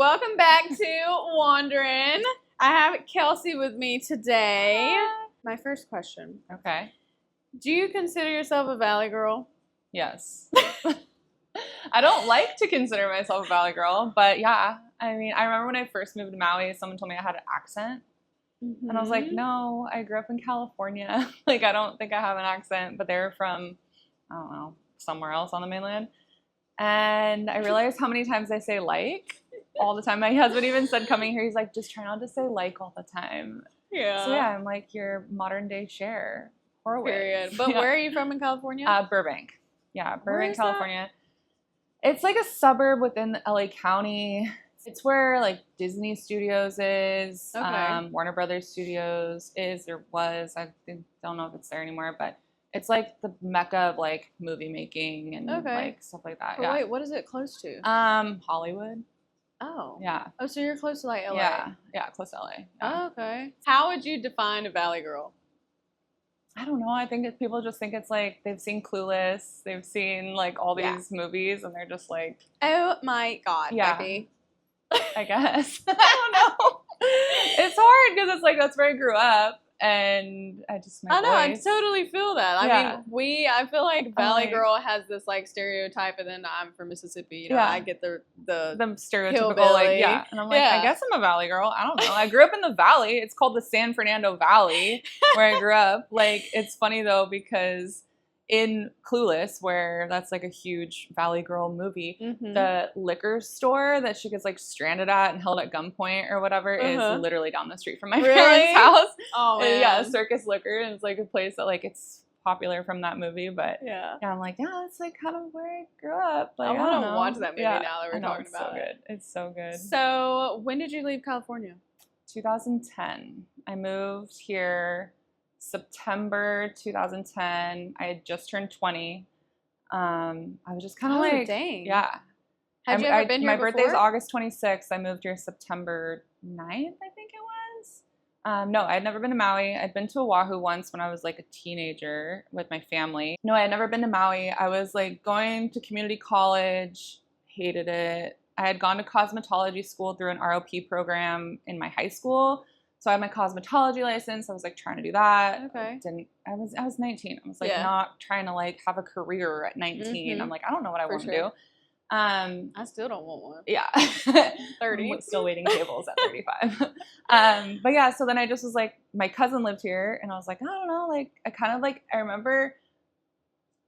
Welcome back to Wandering. I have Kelsi with me today. My first question. Okay. Do you consider yourself a Valley girl? Yes. I don't like to consider myself a Valley girl, but yeah. I mean, I remember when I first moved to Maui, someone told me I had an accent. Mm-hmm. And I was like, no, I grew up in California. Like, I don't think I have an accent, but they're from, I don't know, somewhere else on the mainland. And I realized how many times I say like all the time. My husband even said coming here, he's like, just try not to say like all the time. Yeah. So yeah, I'm like your modern day Cher. Period. But where are you from in California? Burbank. Yeah, Burbank, California. That? It's like a suburb within LA County. It's where like Disney Studios is, okay. Warner Brothers Studios is or was. I don't know if it's there anymore, but it's like the mecca of like movie making and like stuff like that. But yeah. Wait, what is it close to? Hollywood. Oh. Yeah. Oh, so you're close to like LA. Yeah, close to LA. Yeah. Oh, okay. How would you define a Valley girl? I don't know. I think people just think it's like they've seen Clueless, they've seen like all these movies, and they're just like, oh my God, baby. I guess. I don't know. It's hard because it's like that's where I grew up, and I just I totally feel that. I mean, I feel like Valley girl has this like stereotype, and then I'm from Mississippi. You know, I get the stereotypical hillbilly. and I'm like, I guess I'm a Valley girl. I don't know. I grew up in the Valley. It's called the San Fernando Valley where I grew up. Like, it's funny though because in Clueless, where that's like a huge Valley Girl movie, the liquor store that she gets like stranded at and held at gunpoint or whatever is literally down the street from my parents' house. Oh man. Yeah, Circus Liquor, and it's like a place that like it's popular from that movie, but I'm like, that's like kind of where I grew up. Like, I want to watch that movie now that we're talking about it. It's so good. So when did you leave California? 2010. I moved here September 2010. I had just turned 20. I was just kind of like, dang. Yeah. Had you ever been here before? My birthday's August 26th. I moved here September 9th, I think it was. No, I had never been to Maui. I'd been to Oahu once when I was like a teenager with my family. No, I had never been to Maui. I was like going to community college, hated it. I had gone to cosmetology school through an ROP program in my high school. So I had my cosmetology license. I was like trying to do that. Okay. I was 19. I was like not trying to like have a career at 19. I'm like, I don't know what I want to do. I still don't want one. Yeah. 30. I'm still waiting tables at 35. But yeah, so then I just was like, my cousin lived here and I was like, I don't know, like I remember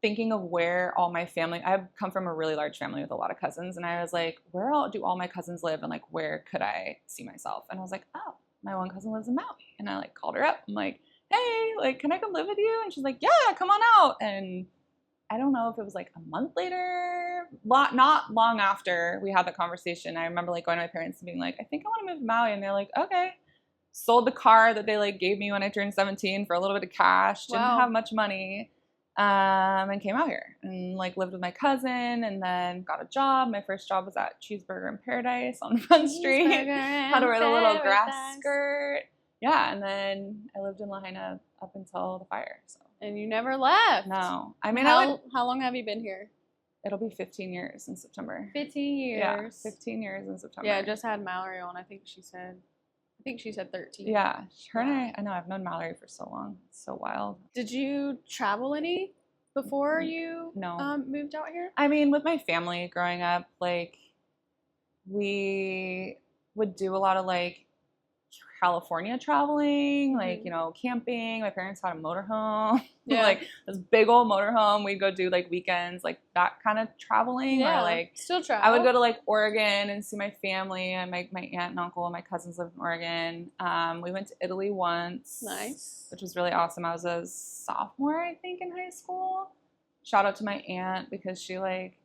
thinking of where all my family, I've come from a really large family with a lot of cousins, and I was like, where do all my cousins live, and like where could I see myself? And I was like, oh, my one cousin lives in Maui. And I like called her up. I'm like, hey, like, can I come live with you? And she's like, yeah, come on out. And I don't know if it was like a month later, not long after we had that conversation. I remember like going to my parents and being like, I think I want to move to Maui. And they're like, okay. Sold the car that they like gave me when I turned 17 for a little bit of cash. Didn't have much money. And came out here and like lived with my cousin and then got a job. My first job was at Cheeseburger in Paradise on Front Street. Had to wear the little grass skirt. Yeah, and then I lived in Lahaina up until the fire. So. And you never left? No. I mean, how long have you been here? It'll be 15 years in September. 15 years. Yeah, 15 years in September. Yeah, I just had Mallory on. I think she said 13. Yeah, her and I know I've known Mallory for so long. It's so wild. Did you travel any before you moved out here? I mean, with my family growing up, like we would do a lot of like California traveling, like, you know, camping. My parents had a motorhome, like this big old motorhome. We'd go do like weekends, like that kind of traveling. Yeah, or like still travel. I would go to like Oregon and see my family, and my aunt and uncle and my cousins live in Oregon. We went to Italy once, which was really awesome. I was a sophomore, I think, in high school. Shout out to my aunt because she like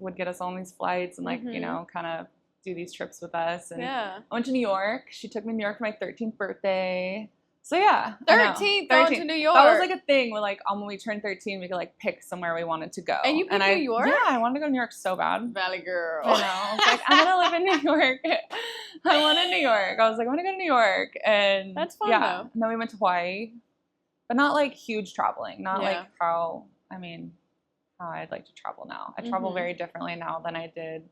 would get us on these flights and like you know kind of do these trips with us. And I went to New York. She took me to New York for my 13th birthday. So yeah. 13th going to New York. That was like a thing where like when we turned 13 we could like pick somewhere we wanted to go. And you picked New York? Yeah, I wanted to go to New York so bad. Valley girl. I know. I was like, I'm gonna live in New York. I wanted New York. I was like, I want to go to New York. And that's fun though. And then we went to Hawaii. But not like huge traveling. Not like how I'd like to travel now. I travel very differently now than I did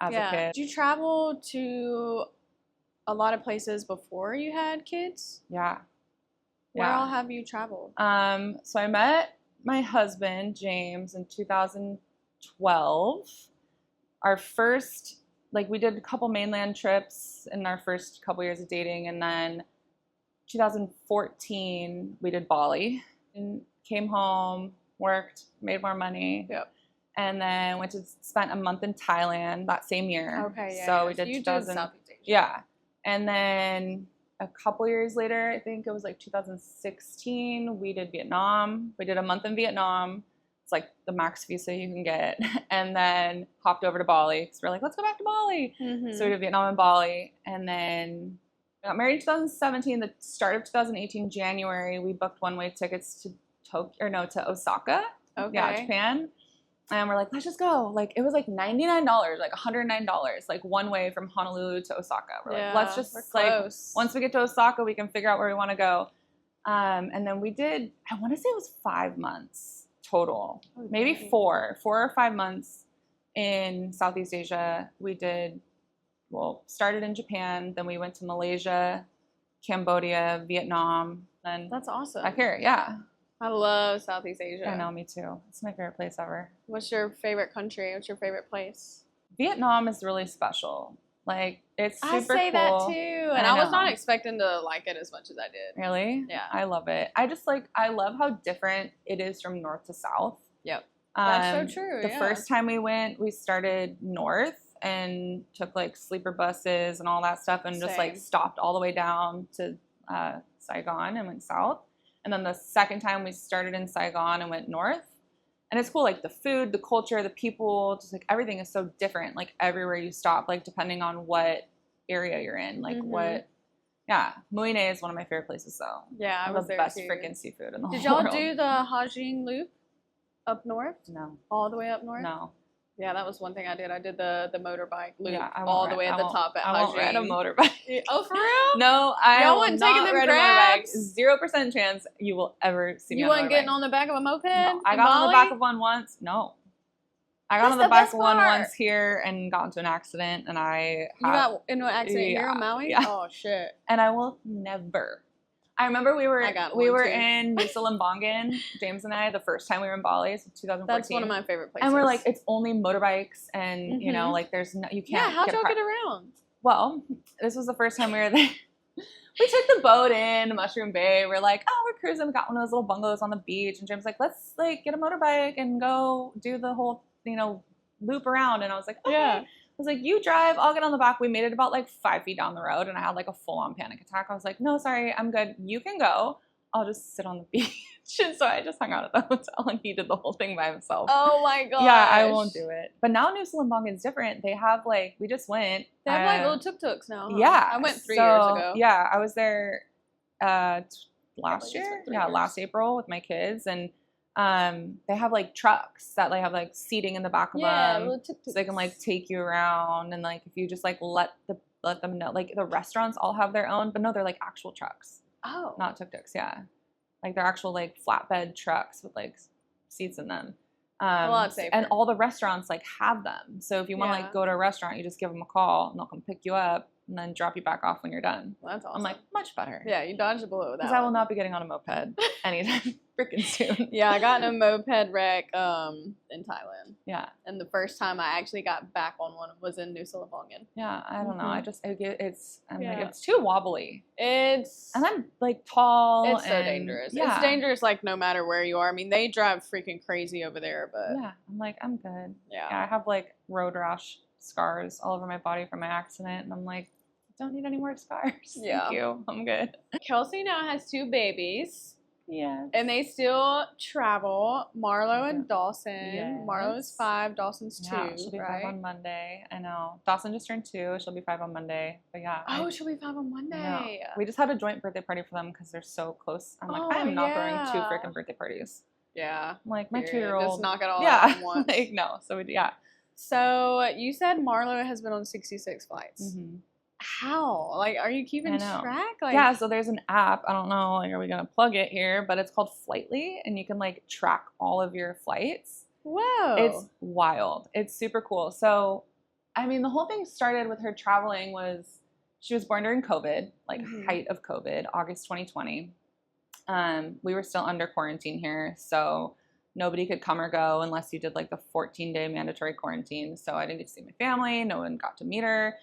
as a kid. Did you travel to a lot of places before you had kids? Yeah. Where all have you traveled? So I met my husband, James, in 2012. Our first, like, we did a couple mainland trips in our first couple years of dating, and then 2014 we did Bali and came home, worked, made more money. Yep. And then went to spent a month in Thailand that same year. Okay, yeah. So we did you 2000. did Southeast Asia. Yeah. And then a couple years later, I think it was like 2016, we did Vietnam. We did a month in Vietnam. It's like the max visa you can get. And then hopped over to Bali because we're like, let's go back to Bali. Mm-hmm. So we did Vietnam and Bali. And then we got married in 2017. The start of 2018, January, we booked one-way tickets to to Osaka. Okay. Yeah, Japan. And we're like, let's just go. Like, it was like $99, like $109, like one way from Honolulu to Osaka. We're like, let's just, like, once we get to Osaka, we can figure out where we want to go. And then we did, I want to say it was 5 months total, maybe 4 or 5 months in Southeast Asia. We did, started in Japan, then we went to Malaysia, Cambodia, Vietnam, then that's awesome. Back here, yeah. I love Southeast Asia. I know, me too. It's my favorite place ever. What's your favorite country? What's your favorite place? Vietnam is really special. Like, it's super cool. I say that too. And I was not expecting to like it as much as I did. Really? Yeah. I love it. I love how different it is from north to south. Yep. That's so true. The first time we went, we started north and took like sleeper buses and all that stuff and just like stopped all the way down to Saigon and went south. And then the second time we started in Saigon and went north. And it's cool, like the food, the culture, the people, just like everything is so different. Like everywhere you stop, like depending on what area you're in, like Mui Ne is one of my favorite places though. Yeah, I was the best freaking seafood in the whole world. Did y'all do the Hajing Loop up north? No. All the way up north? No. Yeah, that was one thing I did. I did the motorbike loop all the way at the top at Hajing. I won't ride a motorbike. Oh, for real? No, I will not ride a motorbike. 0% chance you will ever see me on a motorbike. You weren't getting on the back of a moped? No, I got on the back of one once. No. I got on the back of one once here and got into an accident, and You got into an accident here on Maui? Yeah. Oh, shit. And I will never. I remember we were in Nusa Lembongan, James and I, the first time we were in Bali, so 2014. That's one of my favorite places. And we're like, it's only motorbikes, and you know, like there's no, you can't. Yeah, how'd y'all get around? Well, this was the first time we were there. We took the boat in Mushroom Bay. We're like, oh, we're cruising. We got one of those little bungalows on the beach, and James like, let's like get a motorbike and go do the whole, loop around. And I was like, okay. Yeah. I was like, you drive, I'll get on the back. We made it about like 5 feet down the road, and I had like a full-on panic attack. I was like, no, sorry, I'm good. You can go. I'll just sit on the beach. And so I just hung out at the hotel, and he did the whole thing by himself. Oh my gosh. Yeah, I won't do it. But now Nusa Lembongan is different. They have like, we just went. They have like little tuk-tuks now. Huh? Yeah. I went 3 years ago. Yeah, I was there last year. Yeah, last April with my kids, and they have like trucks that like have like seating in the back of them, so they can like take you around, and like if you just like let them know, like the restaurants all have their own, but no, they're like actual trucks. Oh, not tuk-tuks. Yeah, like they're actual like flatbed trucks with like seats in them. A lot safer. And all the restaurants like have them, so if you want to like go to a restaurant, you just give them a call and they'll come pick you up and then drop you back off when you're done. Well, that's awesome. I'm like, much better. Yeah, you dodged a bullet with that. Because I will not be getting on a moped anytime freaking soon. Yeah, I got in a moped wreck in Thailand. Yeah. And the first time I actually got back on one was in Nusa Lembongan. Yeah, I don't know. Like, it's too wobbly. And I'm like tall. It's so dangerous. Yeah. It's dangerous like no matter where you are. I mean, they drive freaking crazy over there, but yeah, I'm like, I'm good. Yeah. I have like road rash scars all over my body from my accident, and I'm like, don't need any more scars. Yeah. Thank you. I'm good. Kelsi now has 2 babies. Yeah. And they still travel. Marlo and Dawson. Yes. Marlo's 5, Dawson's 2. Yeah, she'll be 5 on Monday. I know. Dawson just turned 2. She'll be 5 on Monday. But yeah. Oh, she'll be 5 on Monday. We just had a joint birthday party for them because they're so close. I'm like, I am not throwing 2 freaking birthday parties. Yeah. I'm like, my 2-year-old. Just knock it all out at once. Like, no. So, yeah. So you said Marlo has been on 66 flights. Mm-hmm. How? Like, are you keeping track? Like, yeah, so there's an app. I don't know, like, are we going to plug it here? But it's called Flightly, and you can, like, track all of your flights. Whoa. It's wild. It's super cool. So I mean, the whole thing started with her traveling was, she was born during COVID, like height of COVID, August 2020. We were still under quarantine here, so nobody could come or go unless you did like the 14-day mandatory quarantine. So I didn't get to see my family. No one got to meet her.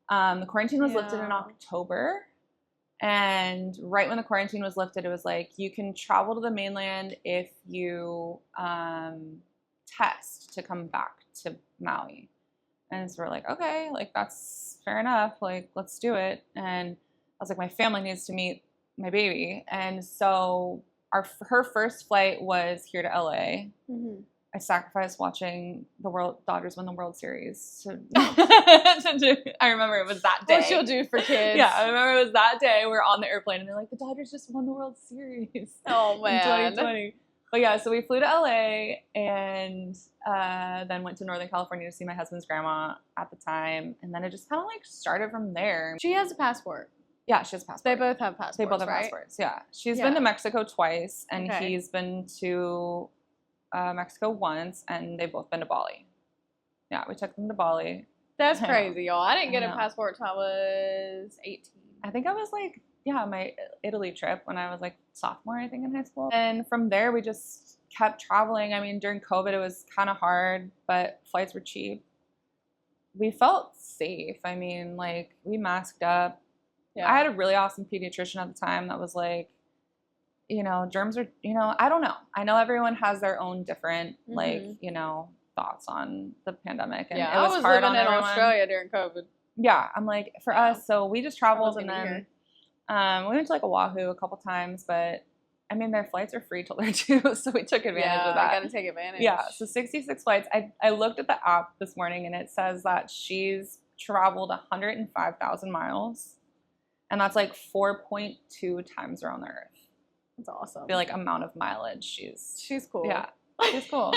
The quarantine was lifted in October. And right when the quarantine was lifted, it was like, you can travel to the mainland if you test to come back to Maui. And so we're like, okay, like that's fair enough. Like, let's do it. And I was like, my family needs to meet my baby. And so her first flight was here to LA. I sacrificed watching the Dodgers win the World Series. I remember it was that day. What she'll do for kids. Yeah, I remember it was that day. We were on the airplane and they're like, the Dodgers just won the World Series. Oh, man. In 2020. But yeah, so we flew to LA and then went to Northern California to see my husband's grandma at the time. And then it just kind of like started from there. She has a passport. Yeah, she has a passport. They both have passports. They both have passports, yeah. She's been to Mexico twice, and he's been to Mexico once, and they've both been to Bali. Yeah, we took them to Bali. That's crazy, y'all. I didn't get a passport until I was 18. I think I was like, my Italy trip when I was like sophomore, I think, in high school. And from there, we just kept traveling. I mean, during COVID, it was kind of hard, but flights were cheap. We felt safe. I mean, like, we masked up. Yeah. I had a really awesome pediatrician at the time that was like, germs are, I don't know. I know everyone has their own different, thoughts on the pandemic. And it was hard living in Australia during COVID. Yeah. I'm like, for us, so we just traveled and then we went to like Oahu a couple times, but I mean, their flights are free till they're due, so we took advantage of that. Yeah, I got to take advantage. Yeah, so 66 flights. I looked at the app this morning and it says that she's traveled 105,000 miles. And that's like 4.2 times around the earth. That's awesome. The amount of mileage she's cool. Yeah, she's cool.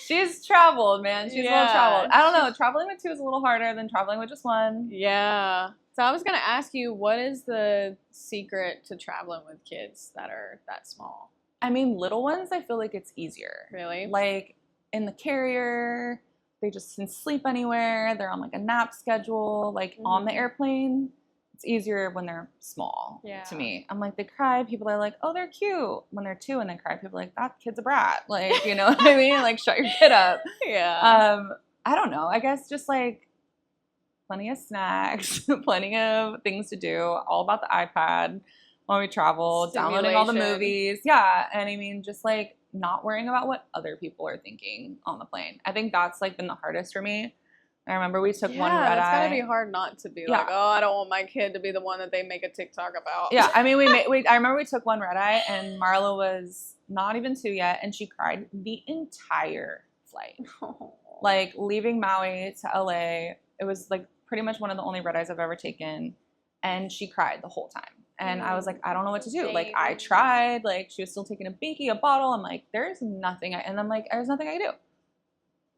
She's traveled, man. She's well traveled. I don't know. Traveling with 2 is a little harder than traveling with just 1. Yeah. So I was gonna ask you, what is the secret to traveling with kids that are that small? I mean, little ones, I feel like it's easier. Really? Like in the carrier, they just can sleep anywhere. They're on like a nap schedule. Like on the airplane. It's easier when they're small to me. I'm like, they cry. People are like, oh, they're cute. When they're 2 and they cry, people are like, that kid's a brat. Like, you know what I mean? Like, shut your kid up. Yeah. I don't know. I guess just like plenty of snacks, plenty of things to do, all about the iPad when we travel, downloading all the movies. Yeah. And I mean, just like not worrying about what other people are thinking on the plane. I think that's like been the hardest for me. I remember we took one red eye. It's gotta be hard not to be like, oh, I don't want my kid to be the one that they make a TikTok about. Yeah, I mean, I remember we took one red eye, and Marla was not even 2 yet, and she cried the entire flight. Like leaving Maui to LA, it was like pretty much one of the only red eyes I've ever taken, and she cried the whole time. And I was like, I don't know what to do. Like I tried. Like she was still taking a binky, a bottle. I'm like, there's nothing. And I'm like, there's nothing I can do.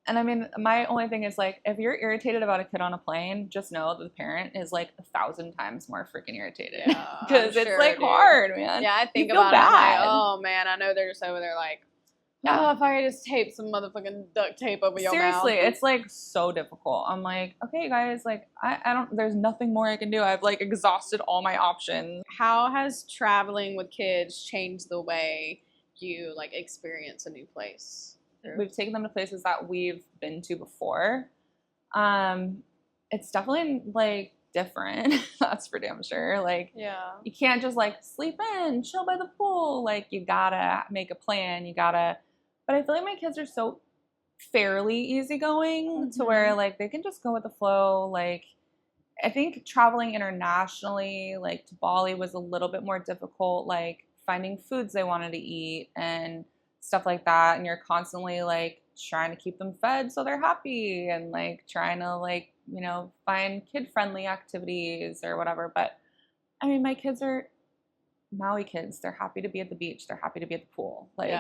And I mean, my only thing is like, if you're irritated about a kid on a plane, just know that the parent is like 1,000 times more freaking irritated. Because it's like hard, man. Yeah, I think about it. Like, oh man, I know they're just over there like, oh, if I could just tape some motherfucking duct tape over your mouth. Seriously, it's like so difficult. I'm like, okay, guys, like I don't. There's nothing more I can do. I've like exhausted all my options. How has traveling with kids changed the way you like experience a new place? We've taken them to places that we've been to before. It's definitely like different. That's for damn sure. Like, you can't just like sleep in, chill by the pool. Like you gotta make a plan. But I feel like my kids are so fairly easygoing to where like they can just go with the flow. Like I think traveling internationally, like to Bali, was a little bit more difficult. Like finding foods they wanted to eat and stuff like that, and you're constantly like trying to keep them fed so they're happy and like trying to like, you know, find kid-friendly activities or whatever. But I mean, my kids are Maui kids. They're happy to be at the beach. They're happy to be at the pool. Like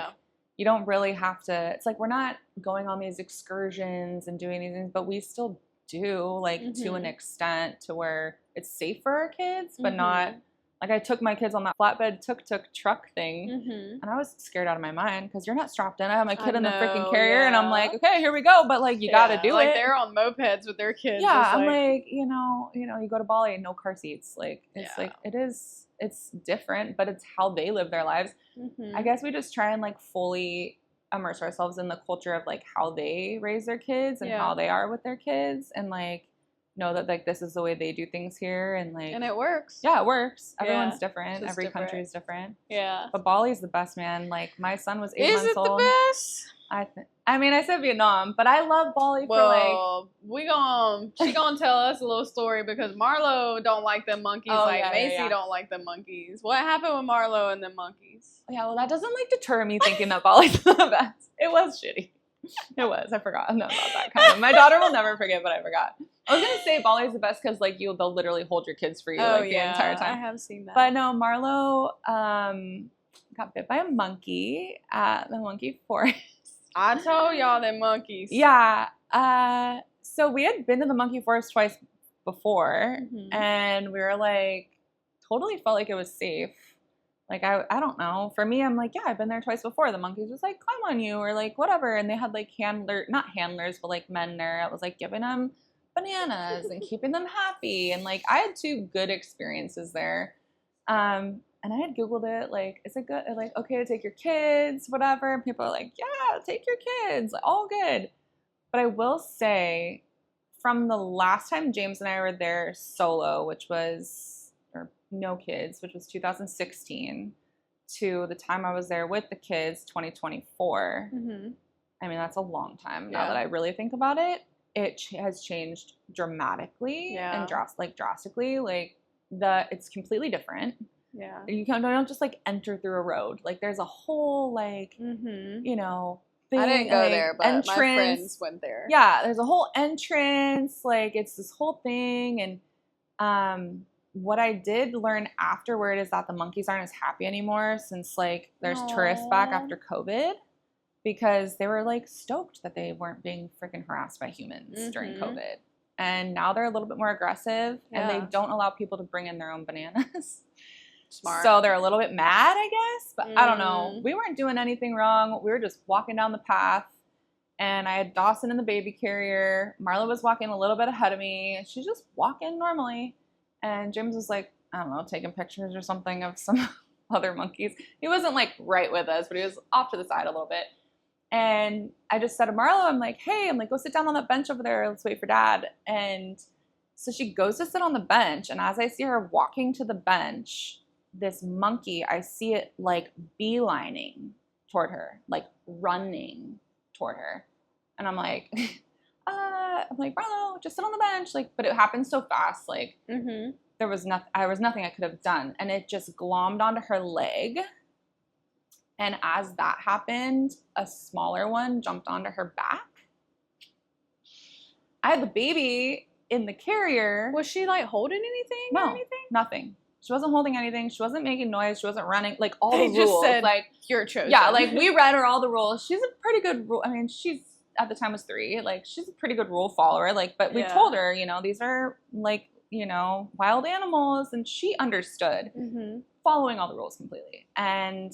you don't really have to, it's like we're not going on these excursions and doing these things, but we still do like to an extent to where it's safe for our kids, but not Like, I took my kids on that flatbed tuk-tuk truck thing, Mm-hmm. and I was scared out of my mind because you're not strapped in. I have my kid in the freaking know, carrier, and I'm yeah. like, okay, here we go. But, like, you got to do Like, it. they're on mopeds with their kids. Yeah, just I'm like, you know, you go to Bali, no car seats. Like, it's like, it's different, but it's how they live their lives. Mm-hmm. I guess we just try and, like, fully immerse ourselves in the culture of, like, how they raise their kids and how they are with their kids, and, like, know that, like, this is the way they do things here, and, like, and it works. Yeah, it works. Everyone's different. Every different. country is different. Yeah. But Bali's the best, man. Like, my son was 8 months old. Is it the best? I mean, I said Vietnam, but I love Bali for, like... she gonna tell us a little story because Marlo don't like them monkeys. Macy don't like them monkeys. What happened with Marlo and them monkeys? Yeah, well, that doesn't, like, deter me thinking that Bali's the best. It was shitty. It was. I forgot about that kind of. My daughter will never forget, but I forgot. I was going to say Bali's the best because, like, they'll literally hold your kids for you, the entire time. I have seen that. But no, Marlo got bit by a monkey at the monkey forest. I told y'all them monkeys. Yeah. So we had been to the monkey forest twice before, and we were, like, totally felt like it was safe. Like, I don't know. For me, I'm like, yeah, I've been there twice before. The monkeys just, like, climb on you or, like, whatever. And they had, like, not handlers, but, like, men there. I was, like, giving them bananas and keeping them happy. And, like, I had 2 good experiences there. And I had Googled it, like, is it good? Like, okay to take your kids, whatever. And people are like, yeah, take your kids. Like, all good. But I will say, from the last time James and I were there solo, which was... no kids, which was 2016, to the time I was there with the kids, 2024. I mean, that's a long time. Now that I really think about it, it has changed dramatically and drastically. Like, it's completely different. Yeah, you don't just, like, enter through a road. Like, there's a whole, like, you know, thing. I didn't go like, there, but entrance. My friends went there. Yeah, there's a whole entrance. Like, it's this whole thing, and what I did learn afterward is that the monkeys aren't as happy anymore since, like, there's tourists back after COVID, because they were, like, stoked that they weren't being freaking harassed by humans during COVID. And now they're a little bit more aggressive, and they don't allow people to bring in their own bananas. Smart. So they're a little bit mad, I guess, but I don't know. We weren't doing anything wrong. We were just walking down the path, and I had Dawson in the baby carrier. Marla was walking a little bit ahead of me. She's just walking normally. And James was, like, I don't know, taking pictures or something of some other monkeys. He wasn't, like, right with us, but he was off to the side a little bit. And I just said to Marlo, I'm like, hey, go sit down on that bench over there. Let's wait for Dad. And so she goes to sit on the bench. And as I see her walking to the bench, this monkey, I see it, like, beelining toward her, like, running toward her. And I'm like... Marlo, just sit on the bench. Like, but it happened so fast. Like, there was nothing I could have done. And it just glommed onto her leg. And as that happened, a smaller one jumped onto her back. I had the baby in the carrier. Was she, like, holding anything? No, or anything? Nothing. She wasn't holding anything. She wasn't making noise. She wasn't running. Like, all the rules. Just said, like, you're chosen. Yeah, like, we read her all the rules. She's a pretty good rule. I mean, she's... at the time was 3, like, she's a pretty good rule follower, like, but we told her, you know, these are, like, you know, wild animals, and she understood following all the rules completely. And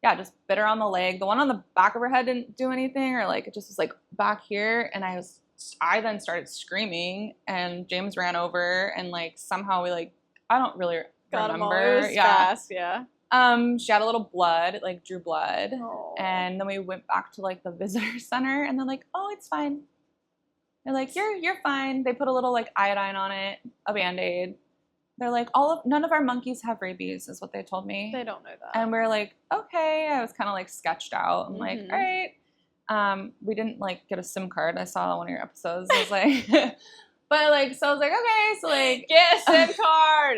yeah, just bit her on the leg. The one on the back of her head didn't do anything, or, like, it just was, like, back here, and I then started screaming, and James ran over, and, like, somehow we, like, I don't really remember. It was fast, She had a little blood, like, drew blood. Aww. And then we went back to, like, the visitor center, and they're like, oh, it's fine. They're like, you're fine. They put a little, like, iodine on it, a Band-Aid. They're like, none of our monkeys have rabies, is what they told me. They don't know that. And we're like, okay. I was kind of, like, sketched out. I'm like, all right. We didn't, like, get a SIM card. I saw one of your episodes. I was like... But, like, so I was like, okay, so, like, get a SIM card.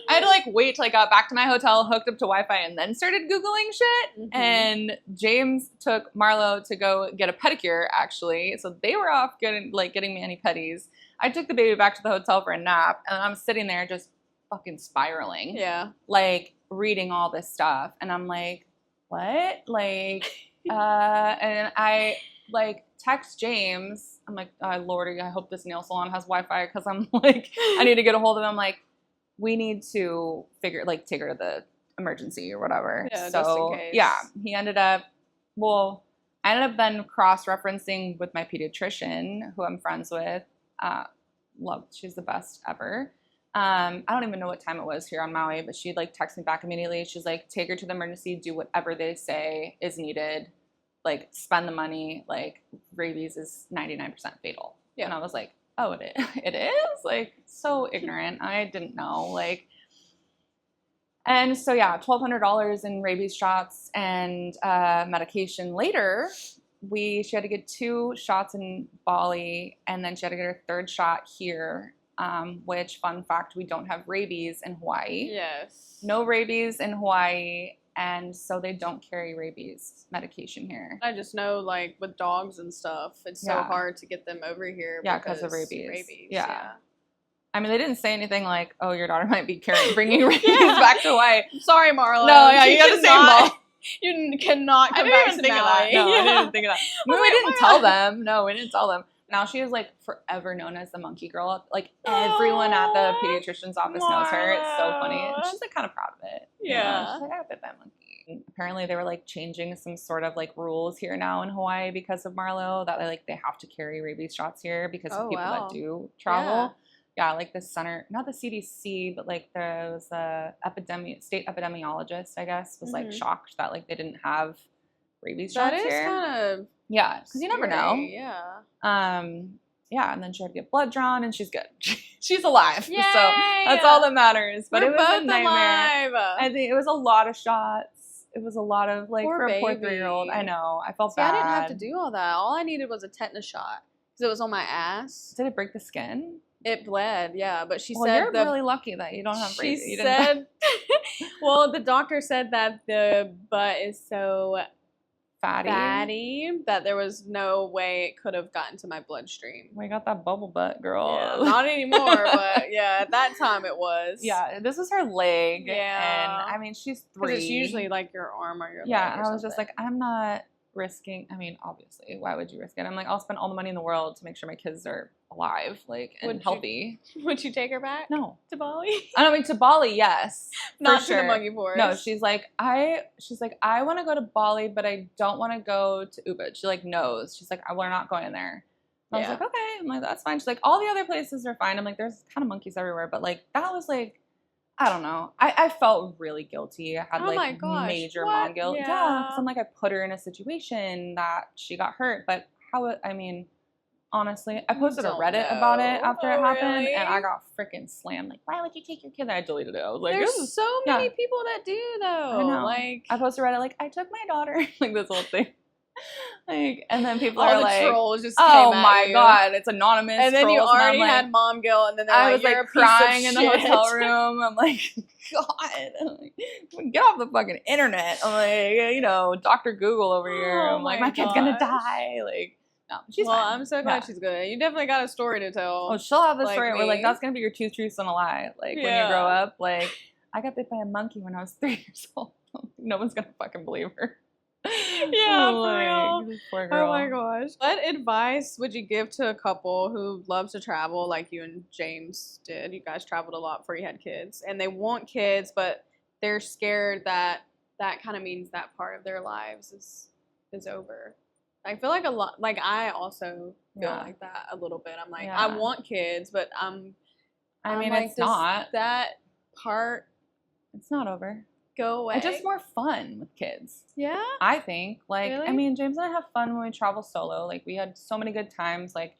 I had to, like, wait till I got back to my hotel, hooked up to Wi-Fi, and then started Googling shit. And James took Marlo to go get a pedicure, actually. So they were off getting me any petties. I took the baby back to the hotel for a nap, and I'm sitting there just fucking spiraling. Yeah. Like, reading all this stuff. And I'm like, what? Like, and I, like, text James. I'm like, oh, Lordy, I hope this nail salon has Wi-Fi, because I'm like, I need to get a hold of him. I'm like, we need to take her to the emergency or whatever. Yeah, so just in case. yeah, I ended up then cross-referencing with my pediatrician, who I'm friends with. She's the best ever. I don't even know what time it was here on Maui, but she like texted me back immediately. She's like, take her to the emergency, do whatever they say is needed, like spend the money. Like rabies is 99% fatal. Yeah. And I was like, oh, it is? Like, so ignorant. I didn't know. Like, and so yeah, $1,200 in rabies shots and medication. Later, she had to get 2 shots in Bali, and then she had to get her 3rd shot here. Which, fun fact, we don't have rabies in Hawaii. Yes. No rabies in Hawaii, and so they don't carry rabies medication here. I just know, like, with dogs and stuff, it's so hard to get them over here. Yeah, because of rabies. Yeah. I mean, they didn't say anything like, "Oh, your daughter might be bringing rabies back to Hawaii." Sorry, Marla. No, yeah, you got to say you cannot come back to Maui. No, I didn't think of that. No, we didn't tell them. No, we didn't tell them. Now she is like forever known as the monkey girl. Like everyone at the pediatrician's office knows her. It's so funny. And she's like kind of proud of it. Yeah. She's like, I bit that monkey. And apparently they were like changing some sort of like rules here now in Hawaii because of Marlo, that like they have to carry rabies shots here because of people that do travel. Yeah, like the center, not the CDC, but like there was a state epidemiologist, I guess, was like shocked that like they didn't have rabies shots here. That is kind of because you never know. Yeah. Yeah, and then she had to get blood drawn, and she's good. She's alive. Yay! So that's all that matters. But We're it was both a nightmare. Alive. I think it was a lot of shots. It was a lot of like Poor for a poor baby. 3-year-old. I know. I felt See, bad. I didn't have to do all that. All I needed was a tetanus shot because it was on my ass. Did it break the skin? It bled, yeah. But she well, said you're really lucky that you don't have rabies. She said, well, the doctor said that the butt is so fatty that there was no way it could have gotten to my bloodstream. We got that bubble butt, girl. Yeah, not anymore, but yeah, at that time it was. Yeah, this is her leg. Yeah. And I mean, she's 3. It's usually like your arm or your leg. Yeah, and I was just like, I'm not risking. I mean, obviously, why would you risk it? I'm like, I'll spend all the money in the world to make sure my kids are alive, like, and healthy. Would you take her back? No. To Bali? I mean, to Bali, yes. Not sure. to the monkey forest. No, she's like, I want to go to Bali, but I don't want to go to Ubud. She like knows. She's like, we're not going there. I was like, okay. I'm like, that's fine. She's like, all the other places are fine. I'm like, there's kind of monkeys everywhere, but like that was like, I don't know. I felt really guilty. I had major mom guilt. Yeah, because I'm like, I put her in a situation that she got hurt, but honestly, I posted a Reddit about it after it happened, and I got freaking slammed. Like, why would you take your kid? And I deleted it. I was like, there's so many people that do though. I know. Like, I posted Reddit like, I took my daughter. Like this whole thing. Like, and then people all are the like, trolls just oh came my at you. God, it's anonymous. And then trolls, you already and had mom guilt, and then I was like crying in the shit. hotel room. I'm like, God, I'm like, get off the fucking internet. I'm like, Dr. Google over here. I'm like, my kid's gonna die. Like, no, she's fine. I'm so glad she's good. You definitely got a story to tell. Oh, she'll have a story where like that's gonna be your 2 truths and a lie. Like when you grow up, like I got bit by a monkey when I was 3 years old. No one's gonna fucking believe her. Yeah, for real. Poor girl. Oh my gosh. What advice would you give to a couple who loves to travel like you and James did? You guys traveled a lot before you had kids, and they want kids, but they're scared that kind of means that part of their lives is over. I feel like a lot, like I also feel like that a little bit. I'm like, I want kids, but I mean, like, it's not. That part. It's not over. Go away. It's just more fun with kids. Yeah? I think. Like, really? I mean, James and I have fun when we travel solo. Like, we had so many good times. Like,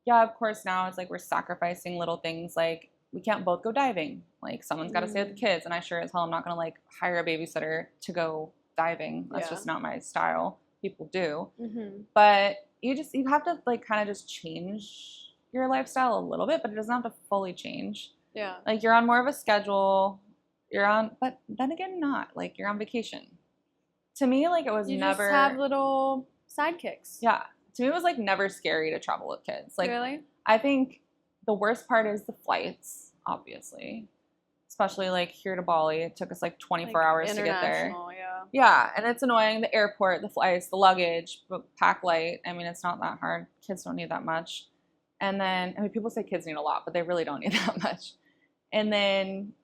yeah, of course, now it's like we're sacrificing little things. Like, we can't both go diving. Like, someone's got to stay with the kids. And I sure as hell am not going to, like, hire a babysitter to go diving. That's just not my style. People do. Mm-hmm. But you have to, like, kind of just change your lifestyle a little bit, but it doesn't have to fully change. Yeah. Like, you're on more of a schedule. But then again, not. Like, you're on vacation. To me, like, it was never... You just have little sidekicks. Yeah. To me, it was, like, never scary to travel with kids. Like, really? I think the worst part is the flights, obviously. Especially, like, here to Bali. It took us, like, 24 hours to get there. Yeah, and it's annoying. The airport, the flights, the luggage, pack light. I mean, it's not that hard. Kids don't need that much. And then, I mean, people say kids need a lot, but they really don't need that much. And then...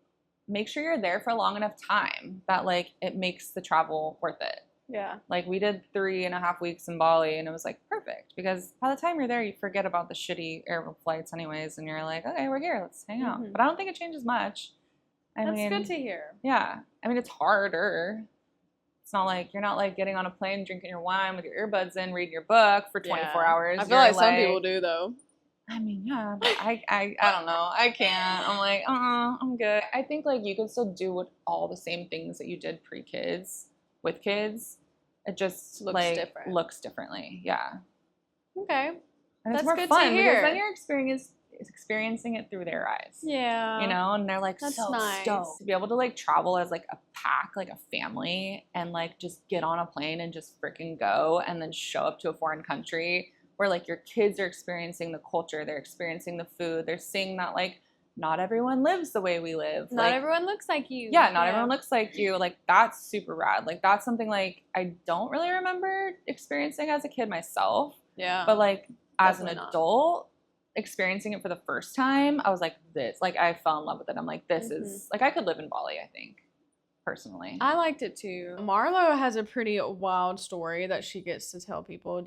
make sure you're there for a long enough time that like it makes the travel worth it. Yeah. Like we did 3.5 weeks in Bali and it was like perfect because by the time you're there, you forget about the shitty air flights anyways. And you're like, okay, we're here. Let's hang out. But I don't think it changes much. That's good to hear. Yeah. I mean, it's harder. It's not like you're not like getting on a plane, drinking your wine with your earbuds in, reading your book for 24 hours. I feel like some people do though. I mean, yeah, but I don't know. I can't. I'm like, I'm good. I think like you can still do all the same things that you did pre-kids with kids. It just looks differently. Yeah. Okay. And it's more fun because then you're experiencing it through their eyes. Yeah. You know, and they're like That's so nice. stoked to be able to like travel as like a pack, like a family, and like just get on a plane and just freaking go and then show up to a foreign country where like your kids are experiencing the culture, they're experiencing the food, they're seeing that like not everyone lives the way we live. Not everyone looks like you. Yeah, not everyone looks like you. Like that's super rad. Like that's something like I don't really remember experiencing as a kid myself. Yeah. But like as an adult, experiencing it for the first time, I was like this. Like I fell in love with it. I'm like, this is like I could live in Bali, I think. Personally. I liked it too. Marlo has a pretty wild story that she gets to tell people.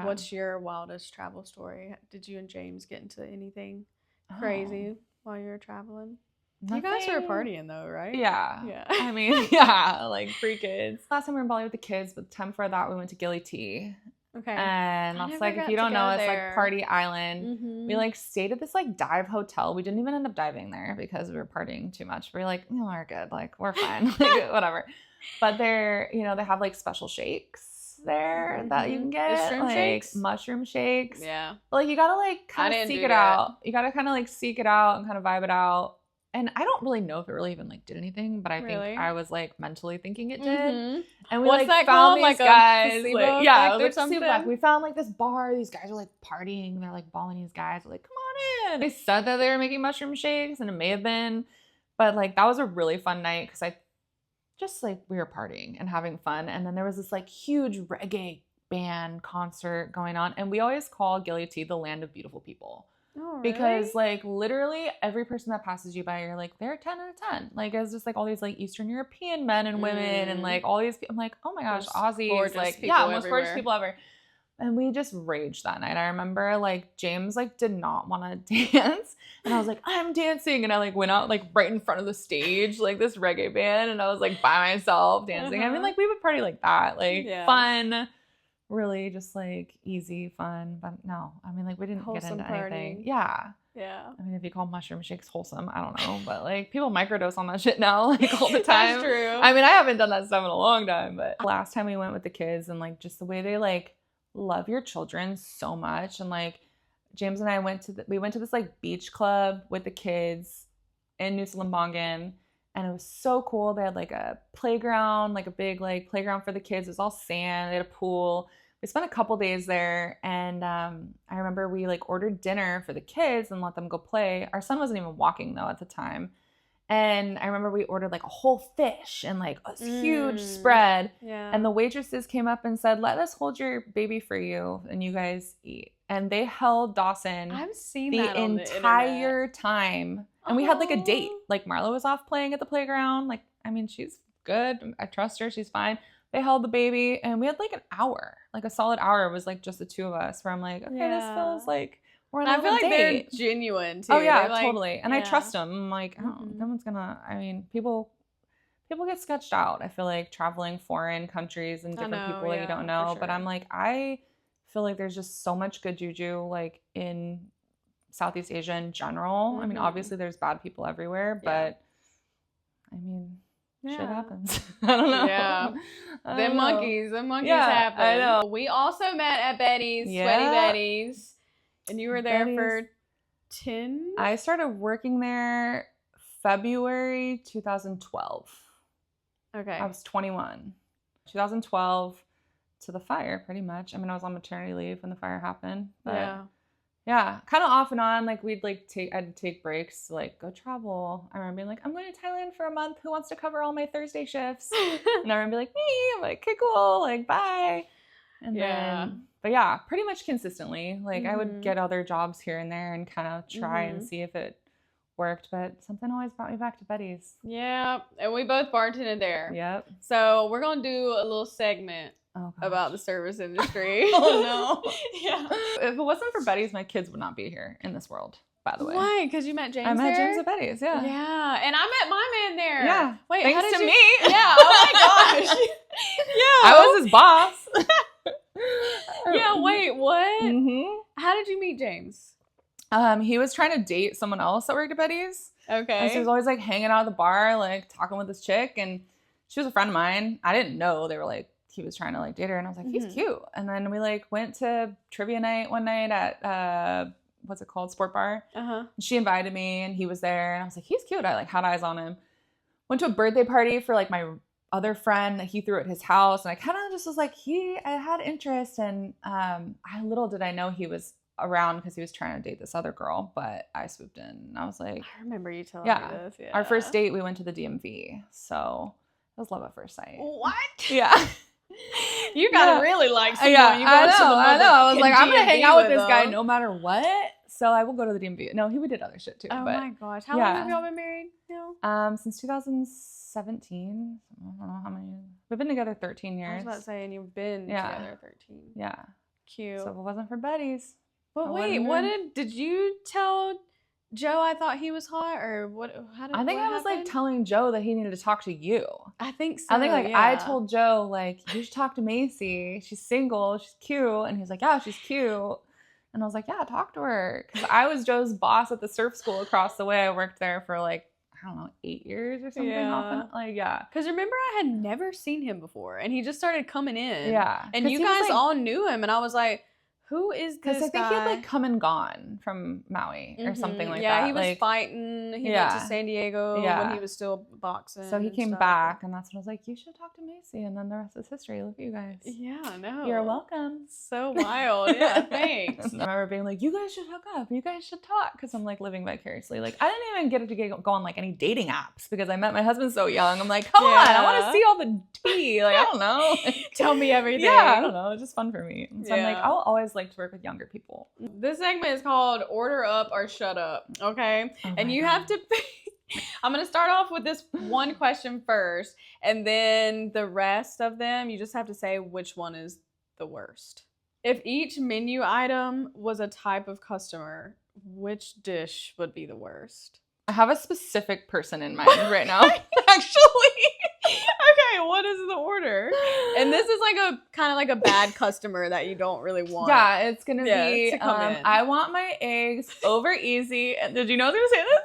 What's your wildest travel story? Did you and James get into anything crazy while you were traveling? Nothing. You guys were partying though, right? Yeah. Yeah. I mean, yeah, like pre-kids. Last time we were in Bali with the kids, but the time before that we went to Gili Tea. Okay. And that's like, if you don't know, it's like Party Island. We like stayed at this like dive hotel. We didn't even end up diving there because we were partying too much. We were like, no, we're good. Like we're fine. Like whatever. But they're, you know, they have like special shakes there that you can get. Mushroom shakes? Mushroom shakes. Yeah. But like you gotta like kind of seek it out. You gotta kind of like seek it out and kind of vibe it out. And I don't really know if it really even like did anything, but I think I was like mentally thinking it did. And we like found these guys. Like, yeah, it was like something. We found like this bar. These guys were like partying. They're like Balinese guys. We're like, come on in. They said that they were making mushroom shakes, and it may have been, but like that was a really fun night because I just like we were partying and having fun. And then there was this like huge reggae band concert going on, and we always call Gili Tea the land of beautiful people. Oh, because really? like literally every person that passes you by, you're like, they're 10 out of 10. Like it's just like all these like Eastern European men and women and like all these. I'm like, oh my gosh, Aussies, like most gorgeous people ever. And we just raged that night. I remember like James like did not want to dance, and I was like, I'm dancing, and I like went out like right in front of the stage, like this reggae band, and I was like by myself dancing. I mean, like we would party like that, like fun. Really just like easy fun, but no, I mean like we didn't get into anything. Yeah. I mean, if you call mushroom shakes wholesome, I don't know, but like people microdose on that shit now like all the time. That's true. I mean, I haven't done that stuff in a long time, but last time we went with the kids and like just the way they like love your children so much, and like James and I went to this like beach club with the kids in Nusa Lembongan. And it was so cool. They had like a playground, like a big like playground for the kids. It was all sand. They had a pool. We spent a couple days there. And I remember we like ordered dinner for the kids and let them go play. Our son wasn't even walking though at the time. And I remember we ordered like a whole fish and like a huge spread. Yeah. And the waitresses came up and said, let us hold your baby for you and you guys eat. And they held Dawson the entire time. And we had like a date. Like Marlo was off playing at the playground. Like, I mean, she's good. I trust her. She's fine. They held the baby and we had like an hour, like a solid hour. It was like just the two of us where I'm like, okay, this feels like we're on a date. I feel like they're genuine too. Oh yeah, totally. And I trust them. I'm like, oh, no one's gonna, I mean, people get sketched out. I feel like traveling foreign countries and different people that you don't know. Sure. But I'm like, I feel like there's just so much good juju like in Southeast Asia in general. I mean, obviously there's bad people everywhere, but I mean, shit happens. I don't know. Yeah. The monkeys happen. I know. We also met at Betty's, Sweaty Betty's. And you were there for 10? I started working there February 2012. Okay. I was 21. 2012 to the fire, pretty much. I mean, I was on maternity leave when the fire happened. But yeah, kind of off and on. Like I'd take breaks to like go travel. I remember being like, I'm going to Thailand for a month. Who wants to cover all my Thursday shifts? And I remember being like, me. I'm like, okay, cool. Like, bye. And then, but yeah, pretty much consistently. Like I would get other jobs here and there and kind of try and see if it worked, but something always brought me back to Betty's. Yeah, and we both bartended there. Yep. So we're going to do a little segment about the service industry. Oh, no. Yeah. If it wasn't for Betty's, my kids would not be here in this world, by the way. Why? Because you met James I met there? James at Betty's, yeah. Yeah, and I met my man there. Yeah. Wait, thanks how did to you... me. Yeah, oh my gosh. Yeah. I was his boss. Yeah, wait, what? Mm-hmm. How did you meet James? He was trying to date someone else that worked at Betty's. Okay. And so he was always like hanging out at the bar, like talking with this chick, and she was a friend of mine. I didn't know they were like he was trying to like date her, and I was like, he's cute. And then we like went to trivia night one night at what's it called, Sport Bar. She invited me, and he was there, and I was like, he's cute. I like had eyes on him. Went to a birthday party for like my other friend that he threw at his house, and I kind of just was like, I had interest, and little did I know he was around because he was trying to date this other girl, but I swooped in and I was like, I remember you telling me this. Yeah. Our first date, we went to the DMV, so it was love at first sight. What? Yeah. You gotta really like someone. Yeah, You go I know. I was like, I'm gonna hang out with this guy him. no matter what. So I will go to the DMV. No, we did other shit too. Oh but, my gosh. How long have y'all been married now? Since 2017. I don't know how many. We've been together 13 years. I was about to say, and you've been together 13. Yeah. Cute. So if it wasn't for Betty's. But wait, did you tell Joe I thought he was hot, or what? I think I was like telling Joe that he needed to talk to you. I think so. I think like I told Joe like you should talk to Macy. She's single. She's cute. And he's like, yeah, she's cute. And I was like, yeah, talk to her. Because I was Joe's boss at the surf school across the way. I worked there for like, I don't know, 8 years or something. Yeah. Because remember, I had never seen him before, and he just started coming in. Yeah. And you guys all knew him, and I was like, who is this guy? Because I think he had like come and gone from Maui or something like that. Yeah, he was fighting. He went to San Diego when he was still boxing. So he came back, and that's when I was like, you should talk to Macy. And then the rest is history. Look at you guys. Yeah, I know. You're welcome. So wild. Yeah, thanks. I remember being like, you guys should hook up. You guys should talk. Because I'm like living vicariously. Like, I didn't even get to go on like any dating apps because I met my husband so young. I'm like, come on, I want to see all the tea. Like, I don't know. Tell me everything. Yeah, I don't know. It's just fun for me. So I'm like, I'll always like to work with younger people. This segment is called Order Up or Shut Up, okay? And you have to I'm going to start off with this one question first, and then the rest of them, you just have to say which one is the worst. If each menu item was a type of customer, which dish would be the worst? I have a specific person in mind right now. Actually. Okay, what is the order? And this is like a kind of like a bad customer that you don't really want. Yeah, it's gonna be. To come in. I want my eggs over easy. Did you know I was gonna say this?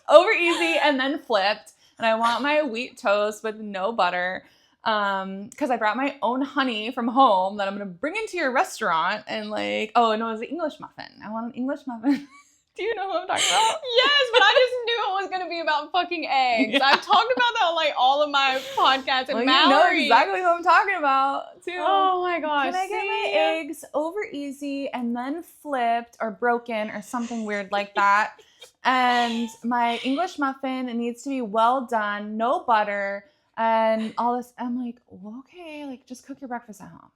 Over easy and then flipped. And I want my wheat toast with no butter. Because I brought my own honey from home that I'm gonna bring into your restaurant. And like, oh no, it was an English muffin. I want an English muffin. Do you know what I'm talking about? Yes, but I just knew it was going to be about fucking eggs. Yeah. I've talked about that on like all of my podcasts. And Mallory, you know exactly what I'm talking about too. Oh my gosh. Can I get my eggs over easy and then flipped or broken or something weird like that? And my English muffin, it needs to be well done, no butter, and all this. I'm like, well, okay, like just cook your breakfast at home.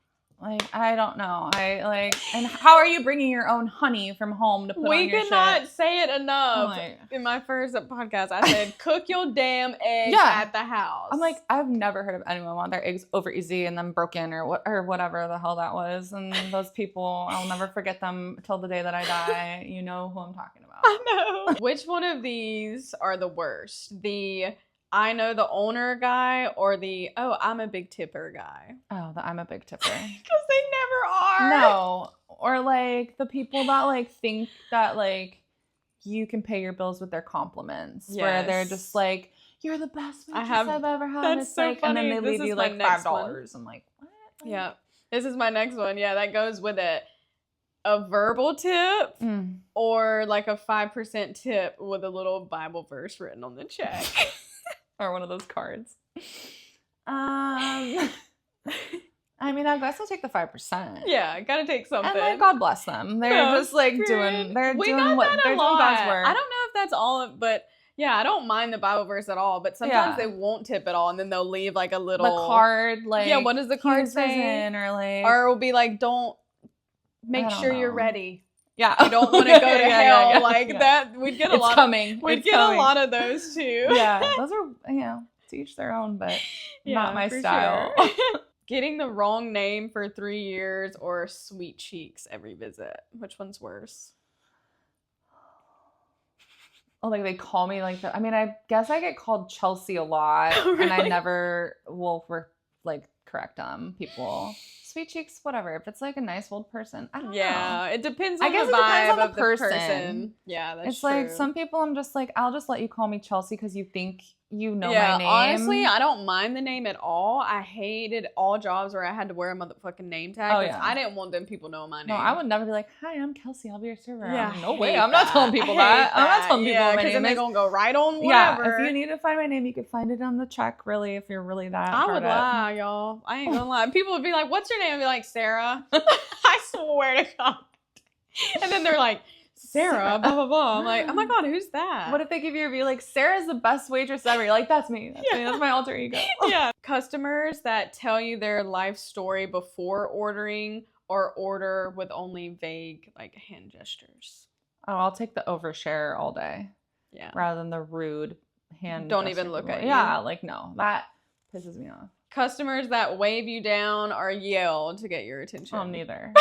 Like, I don't know. And how are you bringing your own honey from home to put on your shit? We could not say it enough. In my first podcast, I said, cook your damn eggs at the house. I'm like, I've never heard of anyone want their eggs over easy and then broken or whatever the hell that was. And those people, I'll never forget them till the day that I die. You know who I'm talking about. I know. Which one of these are the worst? I know the owner guy or I'm a big tipper guy? Oh, I'm a big tipper. Because they never are. No. Or like the people that like think that like you can pay your bills with their compliments. Yes. Where they're just like, you're the best waitress I've ever had. That's and it's so like, funny. And then they leave you like $5. I'm like, what? Yeah. This is my next one. Yeah, that goes with it. A verbal tip or like a 5% tip with a little Bible verse written on the check. Or one of those cards. I mean, I guess I'll take the 5%. Yeah, gotta take something. And like, God bless them. They're just like doing God's work. I don't know if that's all, but yeah, I don't mind the Bible verse at all. But sometimes they won't tip at all, and then they'll leave like a little card. Like, what does the card say? Or like, or it will be like, don't make sure you're ready. Yeah. You don't want to go to hell. Yeah. Like that. We'd get a It's lot coming. We'd It's get coming. a lot of those too. Yeah. Those are, to each their own, but not my for style. Sure. Getting the wrong name for 3 years or sweet cheeks every visit. Which one's worse? Oh, like they call me like that. I mean, I guess I get called Chelsea a lot, Really? and I never will correct them. People, sweet cheeks, whatever. If it's like a nice old person, I don't know. Yeah, it depends on I guess the it depends vibe on the of the person. Yeah, that's It's true. like some people I'm just like, I'll just let you call me Chelsea because you think you know yeah, my name. honestly, I don't mind the name at all. I hated all jobs where I had to wear a motherfucking name tag. Oh, 'cause yeah. I didn't want them people knowing my name. No, I would never be like, hi, I'm Kelsey. I'll be your server. Yeah, No I way. hate I'm not telling that. people I hate that. I'm not telling people yeah, what my because then name they're is. gonna go right on whatever. Yeah, if you need to find my name, you can find it on the check. Really, if you're really that. I would hard up. lie, y'all. I ain't gonna lie. People would be like, "What's your name?" I'd be like, "Sarah." I swear to God. And then they're like, "Sarah, blah blah blah." I'm like, "Oh my God, who's that?" What if they give you a review like, Sarah's the best waitress ever? You're like, that's me. That's me. That's my alter ego. Yeah. Customers that tell you their life story before ordering or order with only vague like hand gestures. Oh, I'll take the overshare all day. Yeah. Rather than the rude hand. Don't gesture even look people. at you. Yeah, like no, that pisses me off. Customers that wave you down or yell to get your attention. Oh, neither.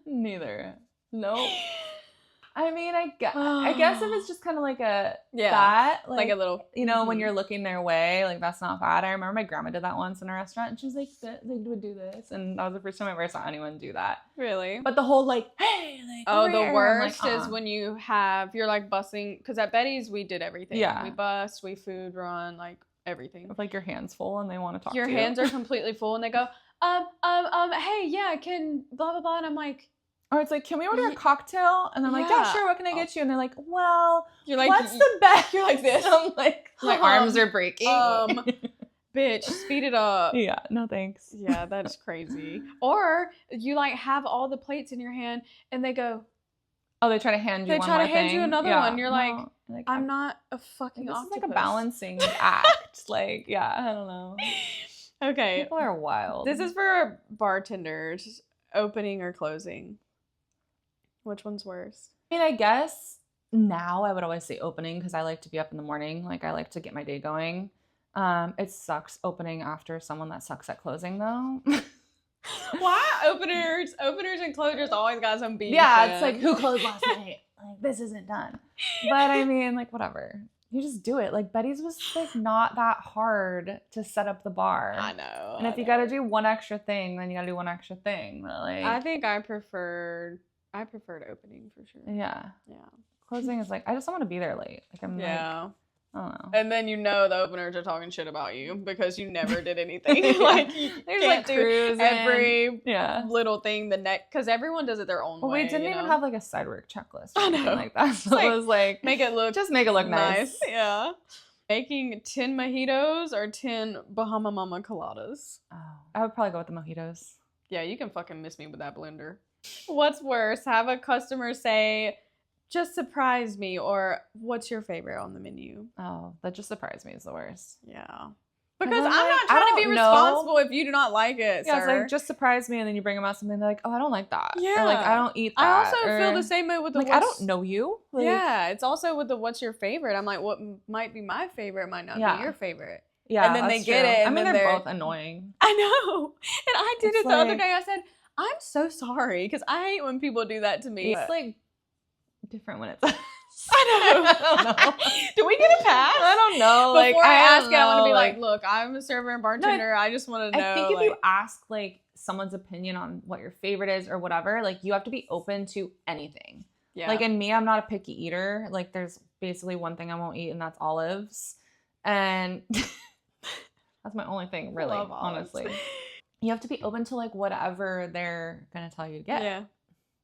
Neither. Nope. I mean, I guess if it's just kind of like a like a little, when you're looking their way, like that's not bad. I remember my grandma did that once in a restaurant, and she was like, they would do this, and that was the first time I ever saw anyone do that. Really? But the whole like, hey, like, oh, over the here. worst like, is when you're like bussing, because at Betty's we did everything. Yeah. We bussed, we food run, like everything. with like your hands full and they want to talk. Your to you. hands are completely full, and they go, hey, yeah, can blah blah blah, and I'm like. Or it's like, can we order a cocktail? And I'm like, yeah, sure. What can I get you? And they're like, well, you're like, what's the best? You're like this. I'm like, my arms are breaking. Bitch, speed it up. Yeah, no thanks. Yeah, that's crazy. Or you like have all the plates in your hand, and they go. Oh, they try to hand you. They one try to more hand thing. you another one. You're like, I'm not a fucking this octopus. is like a balancing act. Like, yeah, I don't know. Okay. People are wild. This is for bartenders. Opening or closing? Which one's worse? I mean, I guess now I would always say opening because I like to be up in the morning. Like, I like to get my day going. It sucks opening after someone that sucks at closing, though. Why openers and closers always got some beef? Yeah, it's like, who closed last night? Like, this isn't done. But I mean, like, whatever. You just do it. Like, Betty's was like not that hard to set up the bar. I know. And if you got to do one extra thing, then you got to do one extra thing. But like, I think I preferred opening for sure. Yeah. Yeah. Closing is like, I just don't want to be there late. Like, I'm like, I don't know. And then the openers are talking shit about you because you never did anything. Like, you there's can't like do every yeah. little thing because everyone does it their own way. Well, we didn't even have like a side work checklist or I anything know. like that. So it was like, make it look nice. Yeah. Making 10 mojitos or 10 Bahama Mama coladas. Oh, I would probably go with the mojitos. Yeah, you can fucking miss me with that blender. What's worse? Have a customer say, just surprise me, or what's your favorite on the menu? Oh, that just surprised me is the worst. Yeah. Because I'm like, not trying to be responsible if you do not like it, Yeah, sir. it's like, just surprise me, and then you bring them out something, they're like, oh, I don't like that. Yeah. Or like, I don't eat that. I also feel the same way with the like, I don't know you. Like, yeah, it's also with the what's your favorite. I'm like, what might be my favorite might not be your favorite. Yeah, and then they get it. I mean, then they're both annoing. I know. And I did It's it the other day. I said, I'm so sorry, because I hate when people do that to me. It's like different when it's us. I know. I don't know. Do we get a pass? I don't know. Before like, I ask don't it, I want to be know, like, look, I'm a server and bartender. I just want to know. I think if you ask like someone's opinion on what your favorite is or whatever, like you have to be open to anything. Yeah. Like in me, I'm not a picky eater. Like there's basically one thing I won't eat, and that's olives. And that's my only thing, really, honestly. You have to be open to like whatever they're gonna tell you to get. Yeah.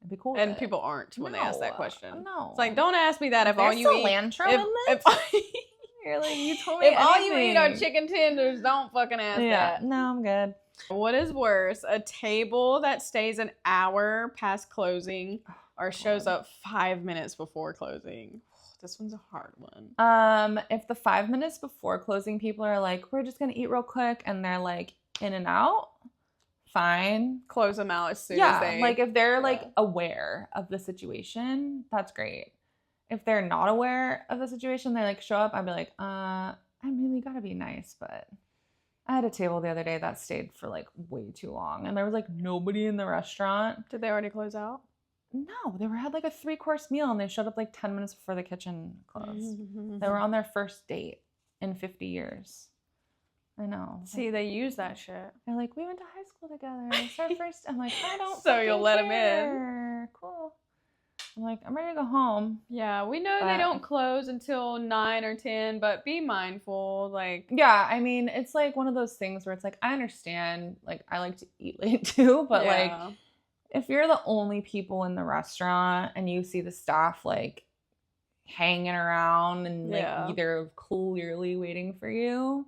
It'd be cool. And people aren't when they ask that question. No. It's like, don't ask me that if all you cilantro eat. in this? You're like, you told me if all you eat are chicken tenders, don't fucking ask that. No, I'm good. What is worse, a table that stays an hour past closing or shows up 5 minutes before closing? This one's a hard one. If the 5 minutes before closing people are like, we're just gonna eat real quick, and they're like in and out, fine. Close them out as soon as they... like if they're like aware of the situation, that's great. If they're not aware of the situation, they like show up, I'd be like, I mean, we gotta be nice, but I had a table the other day that stayed for like way too long, and there was like nobody in the restaurant. Did they already close out? No, they had like a 3-course meal, and they showed up like 10 minutes before the kitchen closed. They were on their first date in 50 years. I know. See, they use that shit. They're like, we went to high school together. It's our first. I'm like, I don't. So you'll let them in. Cool. I'm like, I'm ready to go home. Yeah, we know they don't close until 9 or 10, but be mindful. Like, yeah, I mean, it's like one of those things where it's like, I understand. Like, I like to eat late too, but like, if you're the only people in the restaurant and you see the staff like hanging around and like they're clearly waiting for you.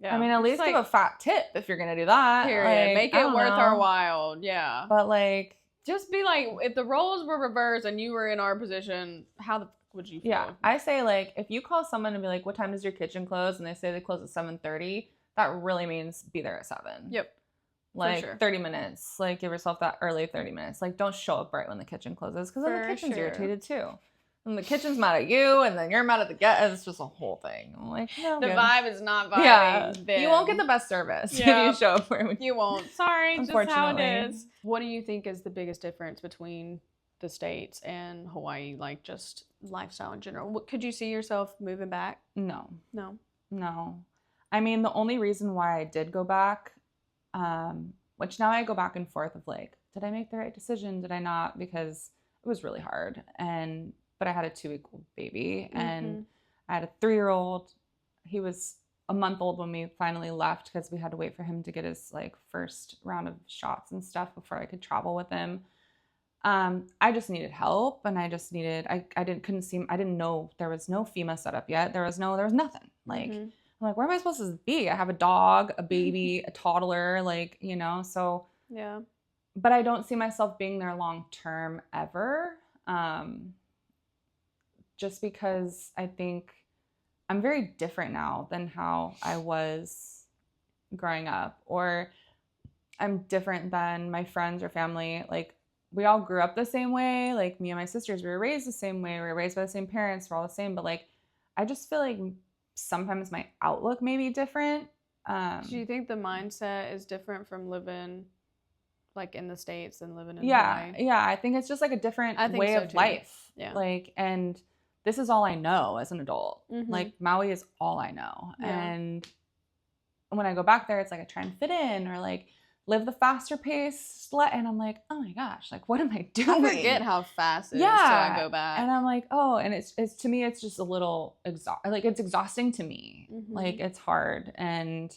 Yeah. I mean, at least like, give a fat tip if you're gonna do that. Period. Like, make it worth our while. Yeah. But like, just be like, if the roles were reversed and you were in our position, how the fuck would you feel? Yeah. I say like, if you call someone and be like, what time does your kitchen close? And they say they close at 7:30, that really means be there at 7. Yep. Like 30 minutes. Like give yourself that early 30 minutes. Like don't show up right when the kitchen closes, because then the kitchen's irritated too. And the kitchen's mad at you, and then you're mad at the guest. It's just a whole thing. I'm like, no, the vibe is not vibing. Yeah, you won't get the best service if you show up where you won't. Sorry, just how it is. What do you think is the biggest difference between the States and Hawaii? Like just lifestyle in general. Could you see yourself moving back? No. No. I mean, the only reason why I did go back, which now I go back and forth of like, did I make the right decision? Did I not? Because it was really hard, but I had a 2-week-old baby, and I had a 3-year-old. He was a month old when we finally left, because we had to wait for him to get his like first round of shots and stuff before I could travel with him. I just needed help, and I didn't know there was no FEMA set up yet. There was nothing. Like, I'm like, where am I supposed to be? I have a dog, a baby, a toddler, like, so. Yeah. But I don't see myself being there long term ever. Just because I think I'm very different now than how I was growing up, or I'm different than my friends or family. Like, we all grew up the same way. Like, me and my sisters, we were raised the same way. We were raised by the same parents. We're all the same. But like, I just feel like sometimes my outlook may be different. Do you think the mindset is different from living like in the States and living in Hawaii? Yeah. I think it's just like a different way of life. Yeah. Like, and this is all I know as an adult. Like, Maui is all I know. Yeah. And when I go back there, it's like I try and fit in, or like live the faster pace. And I'm like, oh my gosh, like, what am I doing? I forget how fast it is till I go back. And I'm like, oh, and it's to me, it's just a little it's exhausting to me. Like, it's hard. And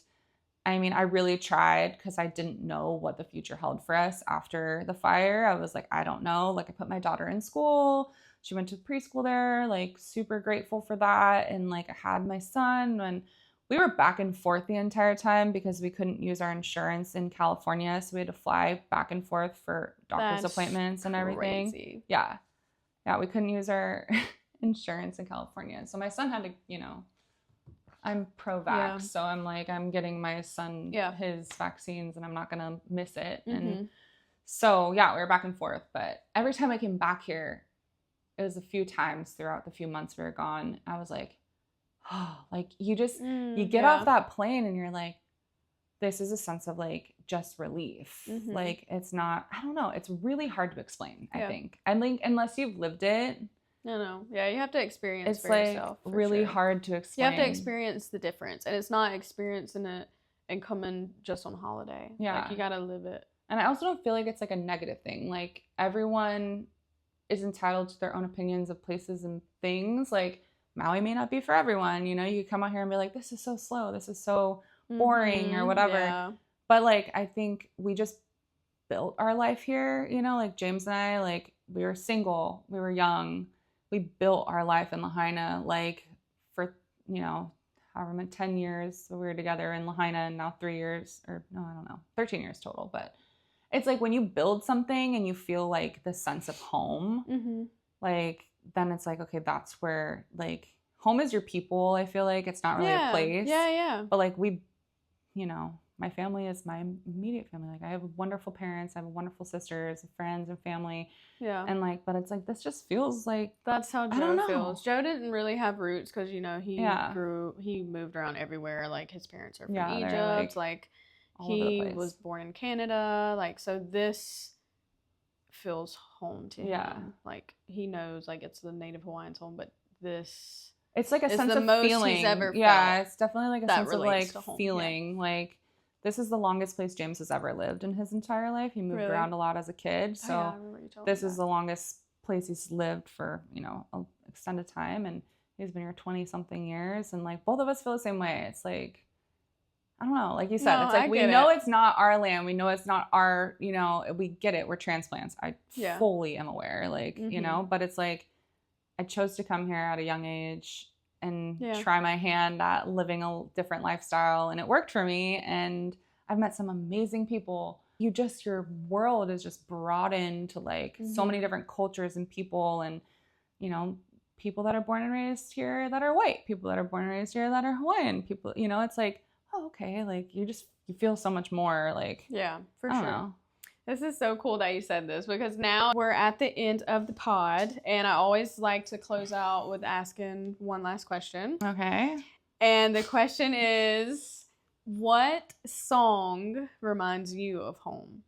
I mean, I really tried, because I didn't know what the future held for us after the fire. I was like, I don't know. Like, I put my daughter in school. She went to preschool there, like, super grateful for that. And like, I had my son, and we were back and forth the entire time because we couldn't use our insurance in California. So we had to fly back and forth for doctor's appointments and everything. Crazy. Yeah. We couldn't use our insurance in California. So my son had to, I'm pro-vax. So I'm like, I'm getting my son his vaccines, and I'm not going to miss it. And so, we were back and forth. But every time I came back here, it was a few times throughout the few months we were gone, I was like, oh, like, you just, you get off that plane and you're like, this is a sense of like just relief. Like, it's not, I don't know. It's really hard to explain, I think. I think unless you've lived it. No. Yeah, you have to experience it's for like yourself. It's really hard to explain. You have to experience the difference. And it's not experiencing it and coming just on holiday. Yeah. Like, you got to live it. And I also don't feel like it's like a negative thing. Like, everyone is entitled to their own opinions of places and things. Like, Maui may not be for everyone. You could come out here and be like, this is so slow. This is so boring or whatever. Yeah. But like, I think we just built our life here, like James and I, like, we were single, we were young. We built our life in Lahaina, like, for, however many, 10 years. So we were together in Lahaina, and now 3 years, or no, I don't know, 13 years total. But it's like when you build something and you feel like the sense of home, like, then it's like, okay, that's where, like, home is your people. I feel like it's not really a place. Yeah. But like, we, my family is my immediate family. Like I have wonderful parents, I have wonderful sisters, friends, and family. Yeah. And like, but it's like this just feels like That's how I don't Joe know. feels. Joe didn't really have roots because he Yeah. he moved around everywhere. Like his parents are from Yeah, they're, Egypt. like, Like all over the he place. was born in Canada. Like so this feels home to Yeah. him. Like he knows like it's the native Hawaiian's home, but this It's like a is sense the of most feeling. he's ever Yeah, felt it's definitely like a that sense of like relates to home. feeling. Like this is the longest place James has ever lived in his entire life. He moved Really? around a lot as a kid, Oh, so yeah, I remember you told this me is that. the longest place he's lived for, you know, an extended time, and he's been here 20 something years, and like both of us feel the same way. It's like, I don't know, like you said, No, it's like I we get know it. it's not our land, we know it's not our, you know, we get it, we're transplants. I Yeah. fully am aware, like, you Mhm. know, but it's like I chose to come here at a young age and Yeah. try my hand at living a different lifestyle, and it worked for me, and I've met some amazing people. Your world is just broadened to like so many Mhm. different cultures and people, and you know, people that are born and raised here that are white, people that are born and raised here that are Hawaiian, people, you know, it's like, oh, okay, like you feel so much more like, Yeah, for I don't sure. know. This is so cool that you said this because now we're at the end of the pod, and I always like to close out with asking one last question. Okay. And the question is, what song reminds you of home?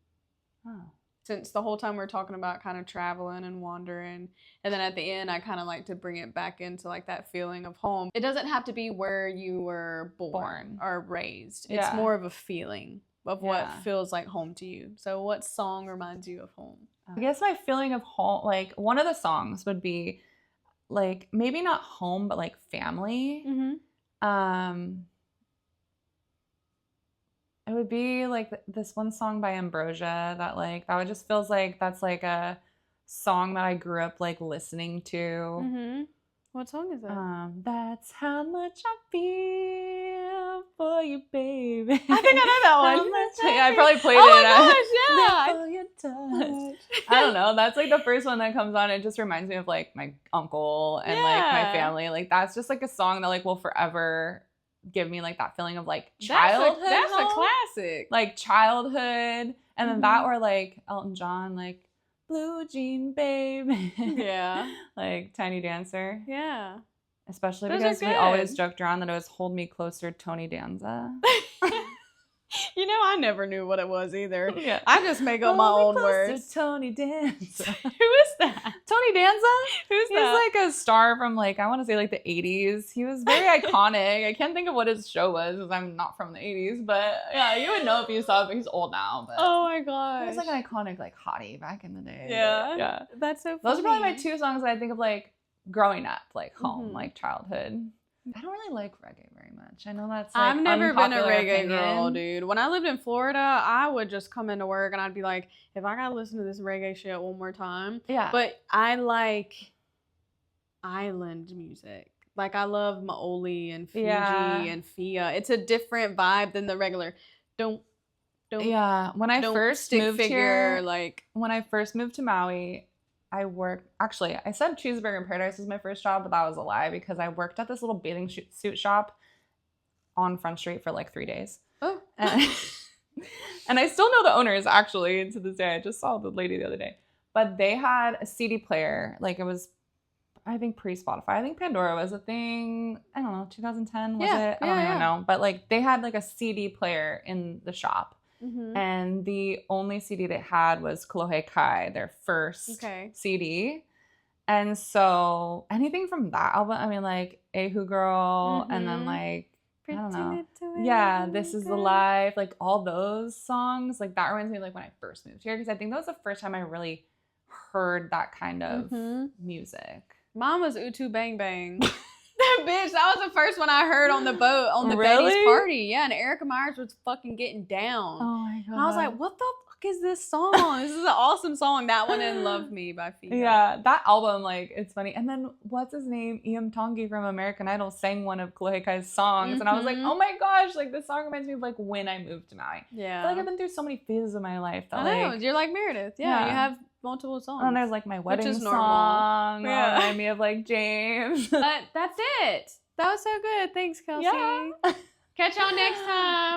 Oh. Since the whole time we're talking about kind of traveling and wandering, and then at the end I kind of like to bring it back into like that feeling of home. It doesn't have to be where you were born or raised. It's Yeah. more of a feeling of what Yeah. feels like home to you. So what song reminds you of home? I guess my feeling of home, like one of the songs would be like maybe not home, but like family. Mm-hmm. It would be like this one song by Ambrosia that would just feels like that's like a song that I grew up like listening to. Mm-hmm. What song is it? That's how much I feel for you, baby. I think I know that How one. much I probably played Oh it. my gosh, For your touch. I don't know. That's like the first one that comes on. It just reminds me of like my uncle and like my Yeah. family. Like that's just like a song that like will forever give me like that feeling of like childhood. That's a home. classic. Like childhood, and then Mhm. that or like Elton John, like Blue Jean Babe. Yeah. Like Tiny Dancer. Yeah. Especially Those are because we always good. joked around that it was Hold Me Closer, Tony Danza. You know, I never knew what it was either. Yeah. I just make up my Hold own Me Closer, words. Tony Danza. Who is that? Tony Danza? Who's He's that? like a star from like, I want to say like the 80s. He was very iconic. I can't think of what his show was because I'm not from the 80s, but yeah, you would know if you saw it, but he's old now. But Oh my he gosh. was like an iconic like hottie back in the day. Yeah. But, yeah. That's so funny. Those are probably my two songs that I think of like growing up, like home, Mhm. like childhood. I don't really like reggae very much. I know that's like I've never been a unpopular reggae girl, opinion. dude. When I lived in Florida, I would just come into work and I'd be like, if I gotta listen to this reggae shit one more time. Yeah. But I like island music. Like I love Maoli and Fiji Yeah. and Fia. It's a different vibe than the regular. Don't Yeah. When I don't first stick moved figure here, like when I first moved to Maui, I worked, actually, I said Cheeseburger in Paradise was my first job, but that was a lie because I worked at this little bathing suit shop on Front Street for like 3 days. oh And I still know the owners, actually, to this day. I just saw the lady the other day. But they had a CD player. Like, it was, I think, pre-Spotify. I think Pandora was a thing. I don't know, 2010, was Yeah, it? I don't yeah, even yeah. know. But, like, they had, like, a CD player in the shop. Mhm. And the only CD they had was Kolohe Kai, their first Okay. CD. And so anything from that album, I mean, like, Ehu Girl, and then, Mhm. like, I don't Pretty know. little Yeah, Asian This Is the girl. Life, like all those songs, like that reminds me of like when I first moved here because I think that was the first time I really heard that kind of Mhm. music. Mine was Utu Bang Bang. That bitch, that was the first one I heard on the boat on the Really? Betty's party. Yeah, and Erica Myers was fucking getting down. Oh my god! And I was like, what the fuck is this song? This is an awesome song. That one and Love Me by Fia. Yeah, that album, like, it's funny. And then what's his name? Iam Tongi from American Idol sang one of Kolohe Kai's songs, and I was like, Mhm. oh my gosh, like this song reminds me of like when I moved to Maui. I Yeah. feel like I've been through so many phases of my life that I know. like. You're like Meredith. Yeah, Yeah. you have multiple songs. And there's like my wedding is normal. song. Yeah. That'll remind me of like James. But that's it. That was so good. Thanks, Kelsi. Yeah. Catch y'all next time.